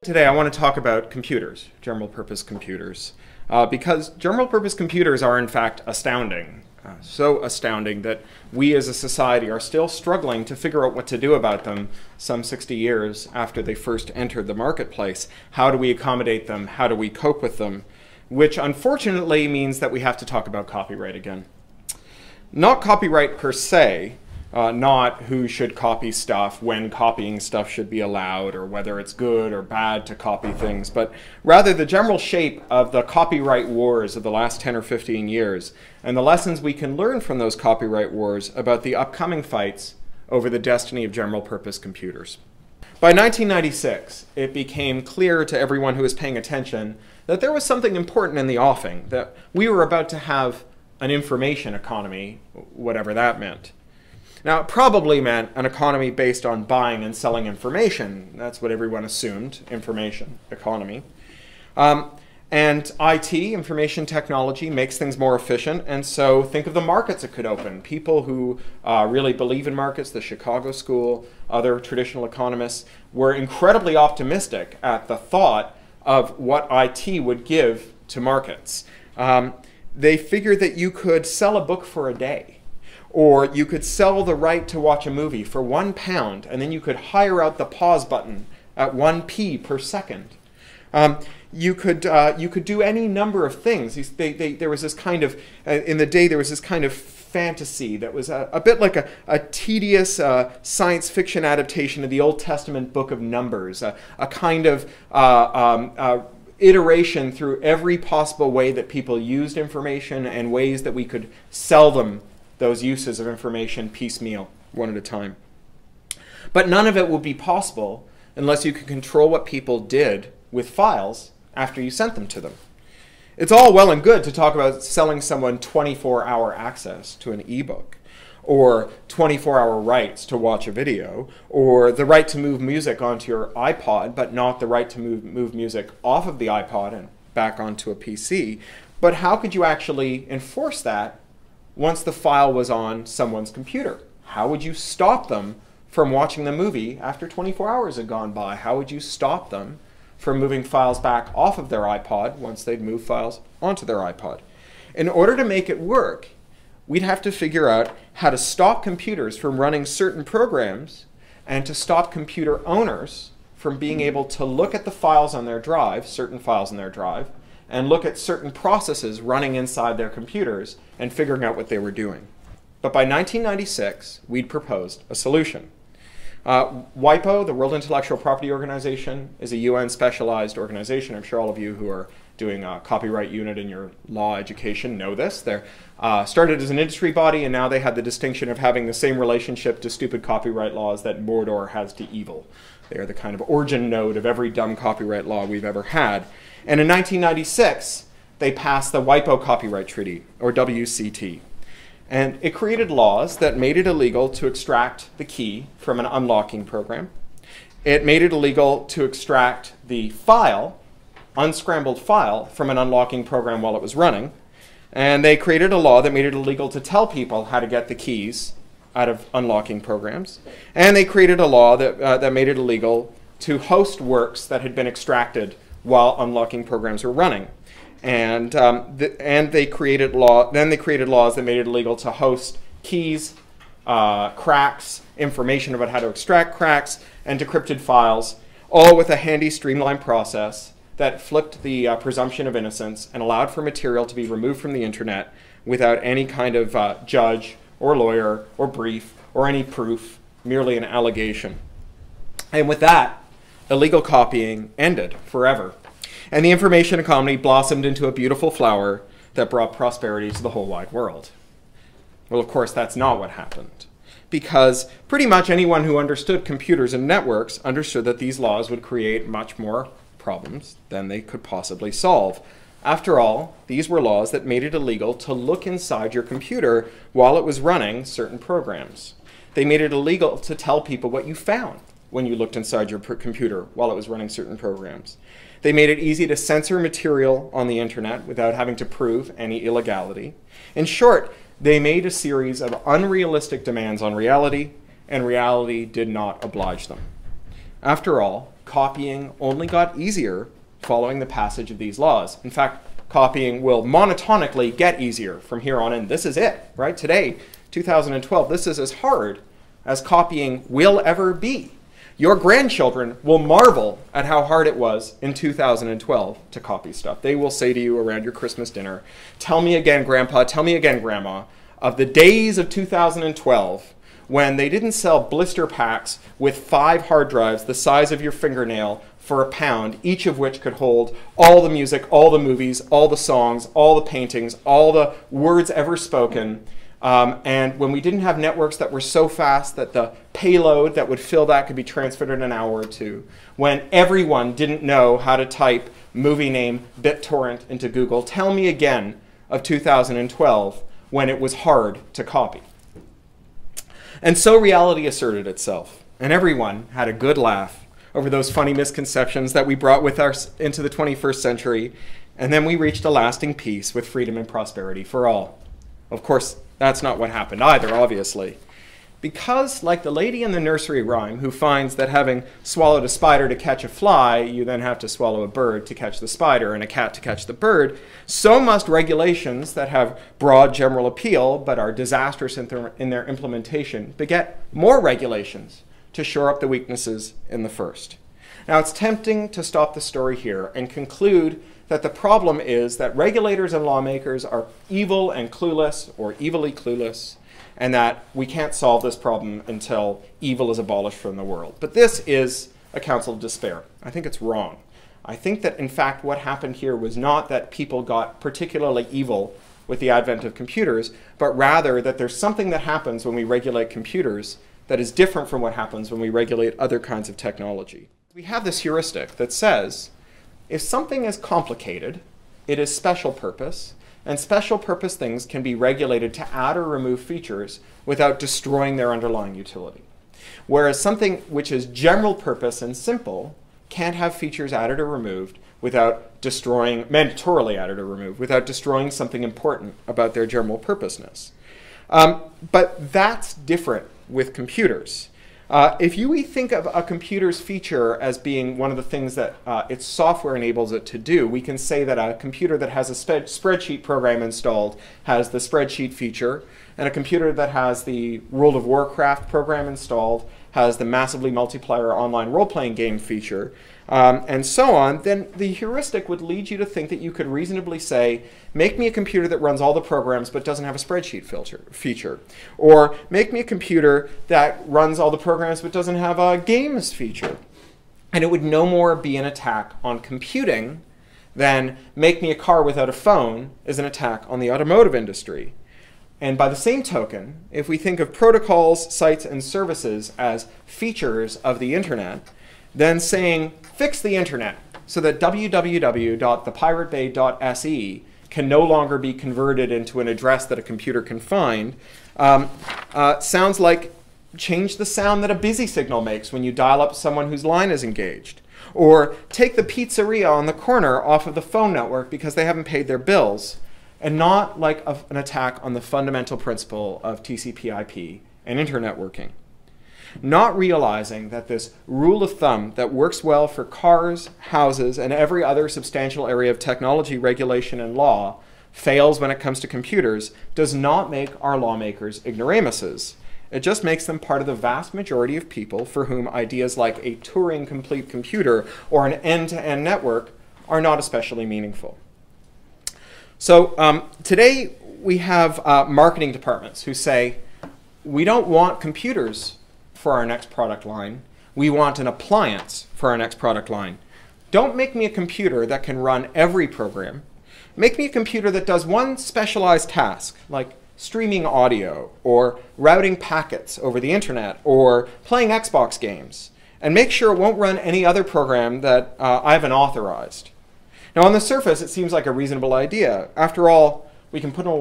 Today I want to talk about computers, general purpose computers, because general purpose computers are in fact astounding. So astounding that we as a society are still struggling to figure out what to do about them some 60 years after they first entered the marketplace. How do we accommodate them? How do we cope with them? Which unfortunately means that we have to talk about copyright again. Not copyright per se, not who should copy stuff, when copying stuff should be allowed, or whether it's good or bad to copy things, but rather the general shape of the copyright wars of the last 10 or 15 years, and the lessons we can learn from those copyright wars about the upcoming fights over the destiny of general purpose computers. By 1996, it became clear to everyone who was paying attention that there was something important in the offing, that we were about to have an information economy, whatever that meant. Now, it probably meant an economy based on buying and selling information. That's what everyone assumed, information economy. And IT, information technology, makes things more efficient. And so think of the markets it could open. People who really believe in markets, the Chicago School, other traditional economists, were incredibly optimistic at the thought of what IT would give to markets. They figured that you could sell a book for a day. Or you could sell the right to watch a movie for £1, and then you could hire out the pause button at 1p per second. You could do any number of things. There was this kind of, in the day, there was this kind of fantasy that was a bit like a tedious science fiction adaptation of the Old Testament book of Numbers, a kind of iteration through every possible way that people used information and ways that we could sell them those uses of information piecemeal, one at a time. But none of it would be possible unless you could control what people did with files after you sent them to them. It's all well and good to talk about selling someone 24-hour access to an ebook, or 24-hour rights to watch a video, or the right to move music onto your iPod, but not the right to move music off of the iPod and back onto a PC. But how could you actually enforce that once the file was on someone's computer? How would you stop them from watching the movie after 24 hours had gone by? How would you stop them from moving files back off of their iPod once they'd moved files onto their iPod? In order to make it work, we'd have to figure out how to stop computers from running certain programs and to stop computer owners from being able to look at the files on their drive, certain files on their drive, and look at certain processes running inside their computers and figuring out what they were doing. But by 1996, we'd proposed a solution. WIPO, the World Intellectual Property Organization, is a UN specialized organization. I'm sure all of you who are doing a copyright unit in your law education know this. They're started as an industry body, and now they had the distinction of having the same relationship to stupid copyright laws that Mordor has to evil. They are the kind of origin node of every dumb copyright law we've ever had. And in 1996, they passed the WIPO Copyright Treaty, or WCT. And it created laws that made it illegal to extract the key from an unlocking program. It made it illegal to extract the file, unscrambled file, from an unlocking program while it was running. And they created a law that made it illegal to tell people how to get the keys out of unlocking programs. And they created a law that made it illegal to host works that had been extracted while unlocking programs were running. And they created laws that made it illegal to host keys, cracks, information about how to extract cracks, and decrypted files, all with a handy streamlined process that flipped the presumption of innocence and allowed for material to be removed from the internet without any kind of judge or lawyer or brief or any proof, merely an allegation. And with that, illegal copying ended forever. And the information economy blossomed into a beautiful flower that brought prosperity to the whole wide world. Well, of course, that's not what happened, because pretty much anyone who understood computers and networks understood that these laws would create much more problems than they could possibly solve. After all, these were laws that made it illegal to look inside your computer while it was running certain programs. They made it illegal to tell people what you found when you looked inside your computer while it was running certain programs. They made it easy to censor material on the internet without having to prove any illegality. In short, they made a series of unrealistic demands on reality, and reality did not oblige them. After all, copying only got easier following the passage of these laws. In fact, copying will monotonically get easier from here on in. This is it, right? Today, 2012, this is as hard as copying will ever be. Your grandchildren will marvel at how hard it was in 2012 to copy stuff. They will say to you around your Christmas dinner, "Tell me again, Grandpa, tell me again, Grandma, of the days of 2012 when they didn't sell blister packs with 5 hard drives the size of your fingernail for £1, each of which could hold all the music, all the movies, all the songs, all the paintings, all the words ever spoken. And when we didn't have networks that were so fast that the payload that would fill that could be transferred in an hour or two, when everyone didn't know how to type movie name BitTorrent into Google. Tell me again of 2012 when it was hard to copy." And so reality asserted itself, and everyone had a good laugh over those funny misconceptions that we brought with us into the 21st century, and then we reached a lasting peace with freedom and prosperity for all. Of course, that's not what happened either, obviously. Because, like the lady in the nursery rhyme who finds that having swallowed a spider to catch a fly, you then have to swallow a bird to catch the spider and a cat to catch the bird, so must regulations that have broad general appeal but are disastrous in their implementation beget more regulations to shore up the weaknesses in the first. Now, it's tempting to stop the story here and conclude that the problem is that regulators and lawmakers are evil and clueless, or evilly clueless, and that we can't solve this problem until evil is abolished from the world. But this is a counsel of despair. I think it's wrong. I think that, in fact, what happened here was not that people got particularly evil with the advent of computers, but rather that there's something that happens when we regulate computers that is different from what happens when we regulate other kinds of technology. We have this heuristic that says, if something is complicated, it is special purpose, and special purpose things can be regulated to add or remove features without destroying their underlying utility. Whereas something which is general purpose and simple can't have features added or removed without destroying, mandatorily added or removed, without destroying something important about their general purposeness. But that's different with computers. If you think of a computer's feature as being one of the things that its software enables it to do, we can say that a computer that has a spreadsheet program installed has the spreadsheet feature, and a computer that has the World of Warcraft program installed has the massively multiplayer online role-playing game feature, and so on. Then the heuristic would lead you to think that you could reasonably say, make me a computer that runs all the programs but doesn't have a spreadsheet feature. Or make me a computer that runs all the programs but doesn't have a games feature. And it would no more be an attack on computing than make me a car without a phone is an attack on the automotive industry. And by the same token, if we think of protocols, sites, and services as features of the internet, then saying, fix the internet so that www.thepiratebay.se can no longer be converted into an address that a computer can find, sounds like change the sound that a busy signal makes when you dial up someone whose line is engaged. Or take the pizzeria on the corner off of the phone network because they haven't paid their bills. And not like an attack on the fundamental principle of TCP/IP and internet working. Not realizing that this rule of thumb that works well for cars, houses, and every other substantial area of technology regulation and law fails when it comes to computers does not make our lawmakers ignoramuses. It just makes them part of the vast majority of people for whom ideas like a Turing-complete computer or an end-to-end network are not especially meaningful. So today we have marketing departments who say, we don't want computers for our next product line. We want an appliance for our next product line. Don't make me a computer that can run every program. Make me a computer that does one specialized task, like streaming audio or routing packets over the internet or playing Xbox games. And make sure it won't run any other program that I haven't authorized. Now, on the surface, it seems like a reasonable idea. After all, we can put an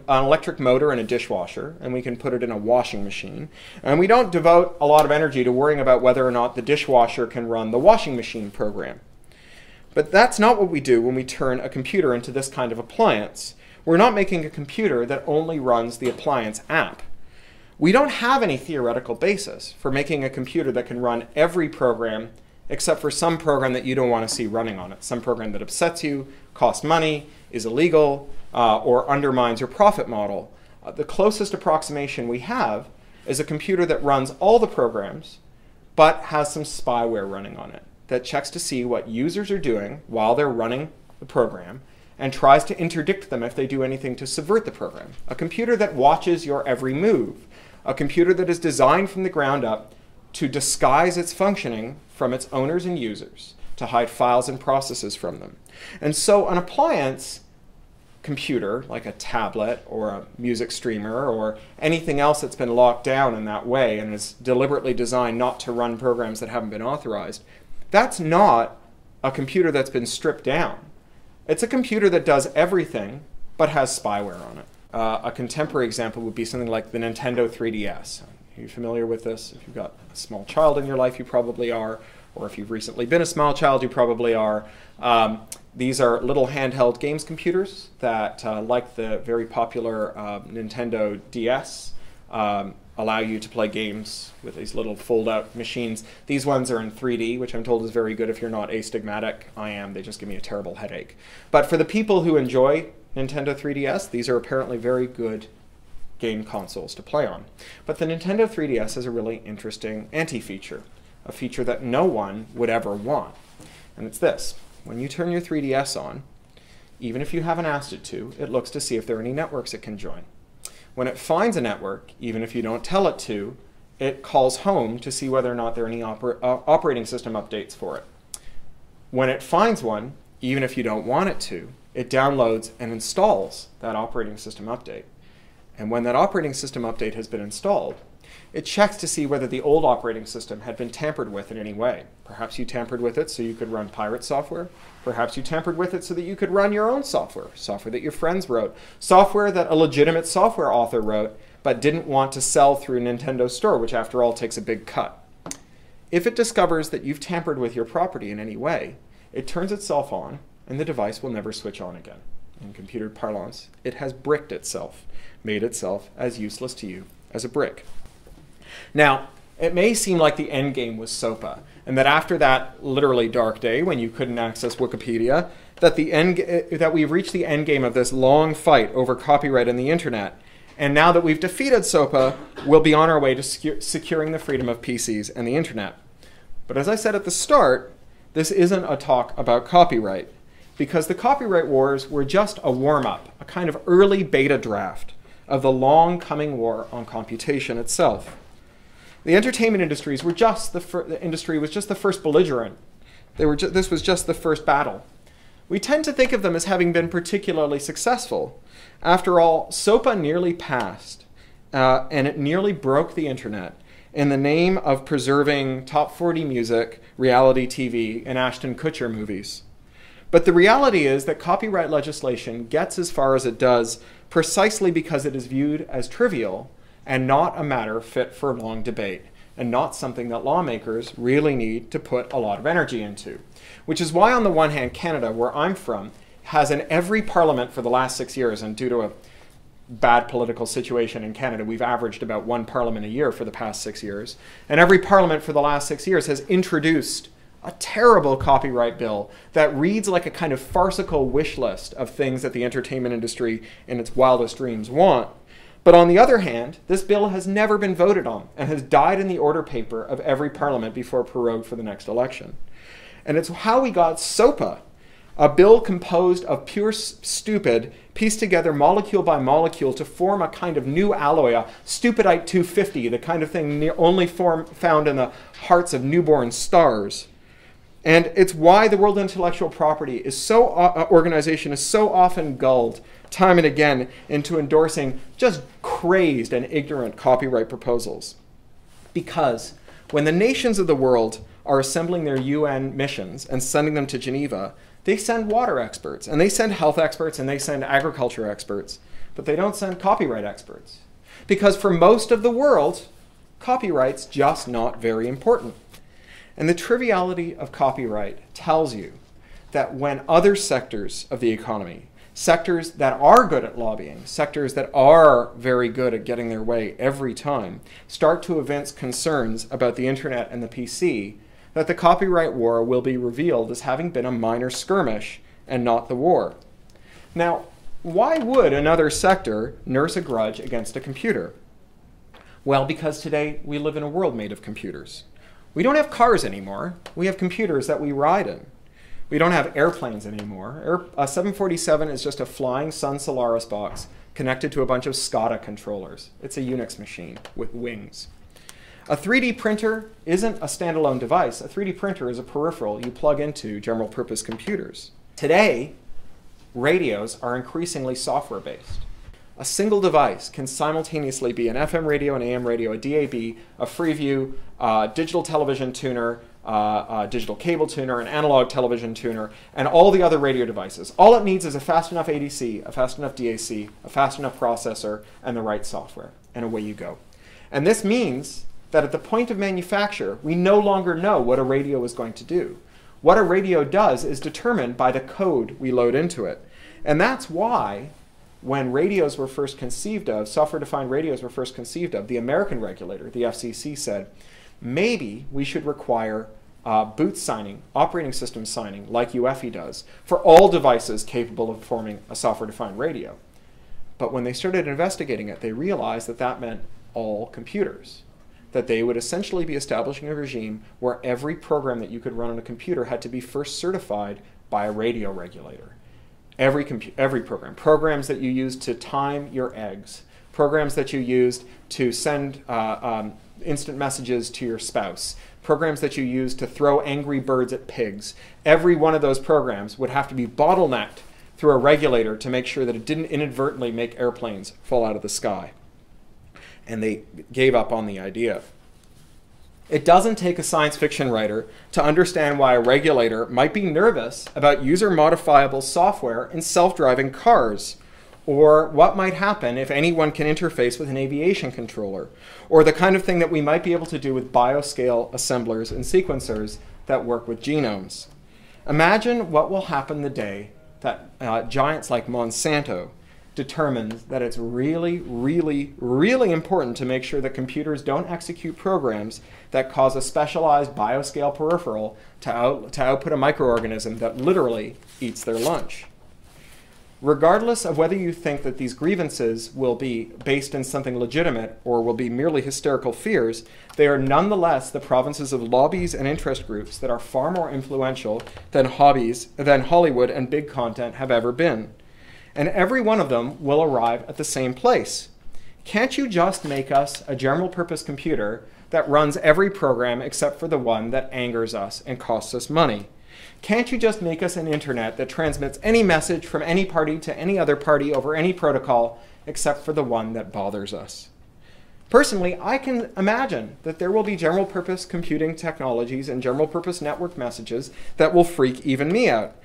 electric motor in a dishwasher, and we can put it in a washing machine. And we don't devote a lot of energy to worrying about whether or not the dishwasher can run the washing machine program. But that's not what we do when we turn a computer into this kind of appliance. We're not making a computer that only runs the appliance app. We don't have any theoretical basis for making a computer that can run every program except for some program that you don't want to see running on it, some program that upsets you, costs money, is illegal, or undermines your profit model. The closest approximation we have is a computer that runs all the programs but has some spyware running on it that checks to see what users are doing while they're running the program and tries to interdict them if they do anything to subvert the program. A computer that watches your every move. A computer that is designed from the ground up to disguise its functioning from its owners and users, to hide files and processes from them. And so an appliance computer, like a tablet or a music streamer or anything else that's been locked down in that way and is deliberately designed not to run programs that haven't been authorized, that's not a computer that's been stripped down. It's a computer that does everything but has spyware on it. A contemporary example would be something like the Nintendo 3DS. Are you familiar with this? If you've got a small child in your life, you probably are. Or if you've recently been a small child, you probably are. These are little handheld games computers that, like the very popular Nintendo DS, allow you to play games with these little fold-out machines. These ones are in 3D, which I'm told is very good if you're not astigmatic. I am. They just give me a terrible headache. But for the people who enjoy Nintendo 3DS, these are apparently very good game consoles to play on. But the Nintendo 3DS has a really interesting anti-feature, a feature that no one would ever want. And it's this. When you turn your 3DS on, even if you haven't asked it to, it looks to see if there are any networks it can join. When it finds a network, even if you don't tell it to, it calls home to see whether or not there are any operating system updates for it. When it finds one, even if you don't want it to, it downloads and installs that operating system update. And when that operating system update has been installed, it checks to see whether the old operating system had been tampered with in any way. Perhaps you tampered with it so you could run pirate software. Perhaps you tampered with it so that you could run your own software, software that your friends wrote, software that a legitimate software author wrote but didn't want to sell through Nintendo Store, which after all takes a big cut. If it discovers that you've tampered with your property in any way, it turns itself on and the device will never switch on again. In computer parlance, it has bricked itself, made itself as useless to you as a brick. Now, it may seem like the end game was SOPA, and that after that literally dark day when you couldn't access Wikipedia, that we've reached the end game of this long fight over copyright in the internet. And now that we've defeated SOPA, we'll be on our way to securing the freedom of PCs and the internet. But as I said at the start, this isn't a talk about copyright, because the copyright wars were just a warm-up, a kind of early beta draft of the long coming war on computation itself. The entertainment industries were just the industry was just the first belligerent. This was just the first battle. We tend to think of them as having been particularly successful. After all, SOPA nearly passed, and it nearly broke the internet in the name of preserving top 40 music, reality TV, and Ashton Kutcher movies. But the reality is that copyright legislation gets as far as it does precisely because it is viewed as trivial and not a matter fit for long debate, and not something that lawmakers really need to put a lot of energy into. Which is why, on the one hand, Canada, where I'm from, has in every parliament for the last 6 years, and due to a bad political situation in Canada, we've averaged about one parliament a year for the past 6 years, and every parliament for the last 6 years has introduced a terrible copyright bill that reads like a kind of farcical wish list of things that the entertainment industry in its wildest dreams want. But on the other hand, this bill has never been voted on and has died in the order paper of every parliament before prorogued for the next election. And it's how we got SOPA, a bill composed of pure stupid, pieced together molecule by molecule to form a kind of new alloy, a stupidite 250, the kind of thing only found in the hearts of newborn stars. And it's why the World Intellectual Property is organization is so often gulled time and again into endorsing just crazed and ignorant copyright proposals. Because when the nations of the world are assembling their UN missions and sending them to Geneva, they send water experts, and they send health experts, and they send agriculture experts, but they don't send copyright experts. Because for most of the world, copyright's just not very important. And the triviality of copyright tells you that when other sectors of the economy sectors that are good at lobbying, sectors that are very good at getting their way every time, start to evince concerns about the internet and the PC, that the copyright war will be revealed as having been a minor skirmish and not the war. Now, why would another sector nurse a grudge against a computer? Well, because today we live in a world made of computers. We don't have cars anymore. We have computers that we ride in. We don't have airplanes anymore. A 747 is just a flying Sun Solaris box connected to a bunch of SCADA controllers. It's a Unix machine with wings. A 3D printer isn't a standalone device. A 3D printer is a peripheral you plug into general purpose computers. Today, radios are increasingly software-based. A single device can simultaneously be an FM radio, an AM radio, a DAB, a Freeview, digital television tuner, digital cable tuner, an analog television tuner, and all the other radio devices. All it needs is a fast enough ADC, a fast enough DAC, a fast enough processor, and the right software. And away you go. And this means that at the point of manufacture, we no longer know what a radio is going to do. What a radio does is determined by the code we load into it. And that's why when radios were first conceived of, software-defined radios were first conceived of, the American regulator, the FCC, said, maybe we should require boot signing, operating system signing, like UEFI does, for all devices capable of forming a software-defined radio. But when they started investigating it, they realized that that meant all computers, that they would essentially be establishing a regime where every program that you could run on a computer had to be first certified by a radio regulator. Every program. Programs that you used to time your eggs. Programs that you used to send instant messages to your spouse. Programs that you used to throw angry birds at pigs. Every one of those programs would have to be bottlenecked through a regulator to make sure that it didn't inadvertently make airplanes fall out of the sky. And they gave up on the idea. It doesn't take a science fiction writer to understand why a regulator might be nervous about user-modifiable software in self-driving cars, or what might happen if anyone can interface with an aviation controller, or the kind of thing that we might be able to do with bioscale assemblers and sequencers that work with genomes. Imagine what will happen the day that giants like Monsanto determines that it's really, really, really important to make sure that computers don't execute programs that cause a specialized bioscale peripheral to output a microorganism that literally eats their lunch. Regardless of whether you think that these grievances will be based in something legitimate or will be merely hysterical fears, they are nonetheless the provinces of lobbies and interest groups that are far more influential than Hollywood and big content have ever been. And every one of them will arrive at the same place. Can't you just make us a general purpose computer that runs every program except for the one that angers us and costs us money? Can't you just make us an internet that transmits any message from any party to any other party over any protocol except for the one that bothers us? Personally, I can imagine that there will be general purpose computing technologies and general purpose network messages that will freak even me out.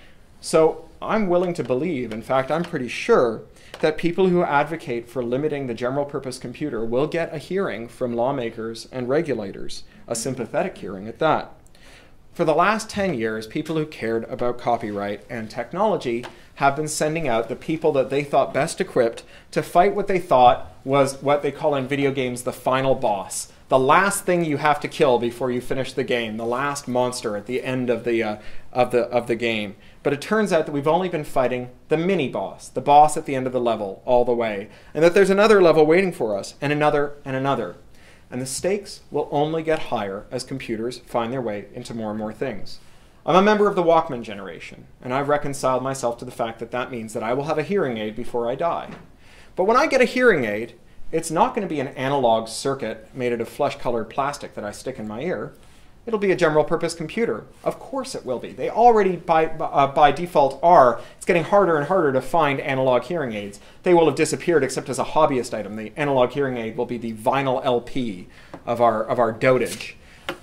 So I'm willing to believe, in fact, I'm pretty sure, that people who advocate for limiting the general purpose computer will get a hearing from lawmakers and regulators, a sympathetic hearing at that. For the last 10 years, people who cared about copyright and technology have been sending out the people that they thought best equipped to fight what they thought was what they call in video games the final boss. The last thing you have to kill before you finish the game, the last monster at the end of the game. But it turns out that we've only been fighting the mini-boss, the boss at the end of the level all the way, and that there's another level waiting for us, and another, and another. And the stakes will only get higher as computers find their way into more and more things. I'm a member of the Walkman generation, and I've reconciled myself to the fact that that means that I will have a hearing aid before I die. But when I get a hearing aid, it's not going to be an analog circuit made out of flesh-colored plastic that I stick in my ear. It'll be a general-purpose computer. Of course it will be. They already, by default, are. It's getting harder and harder to find analog hearing aids. They will have disappeared except as a hobbyist item. The analog hearing aid will be the vinyl LP of our dotage.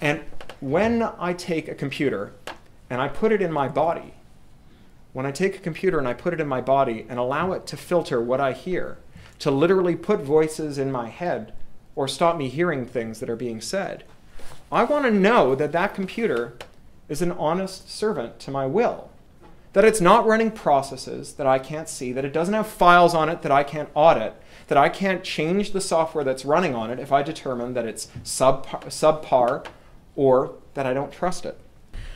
And when I take a computer and I put it in my body, when I take a computer and I put it in my body and allow it to filter what I hear, to literally put voices in my head or stop me hearing things that are being said, I want to know that that computer is an honest servant to my will, that it's not running processes that I can't see, that it doesn't have files on it that I can't audit, that I can't change the software that's running on it if I determine that it's subpar or that I don't trust it.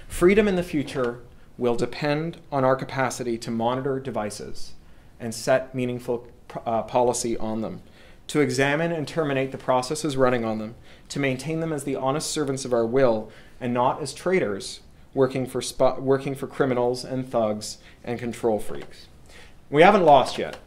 Freedom in the future will depend on our capacity to monitor devices and set meaningful policy on them, to examine and terminate the processes running on them, to maintain them as the honest servants of our will and not as traitors working for criminals and thugs and control freaks. We haven't lost yet.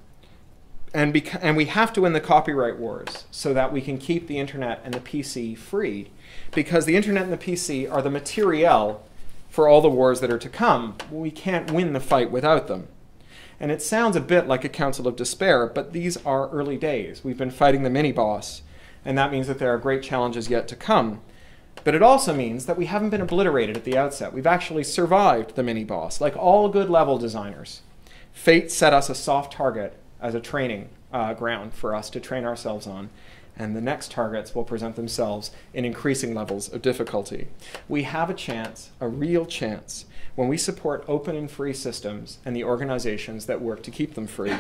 And we have to win the copyright wars so that we can keep the internet and the PC free, because the internet and the PC are the materiel for all the wars that are to come. We can't win the fight without them. And it sounds a bit like a council of despair, but these are early days. We've been fighting the mini-boss, and that means that there are great challenges yet to come. But it also means that we haven't been obliterated at the outset. We've actually survived the mini-boss, like all good level designers. Fate set us a soft target as a training ground for us to train ourselves on, and the next targets will present themselves in increasing levels of difficulty. We have a chance, a real chance, when we support open and free systems and the organizations that work to keep them free.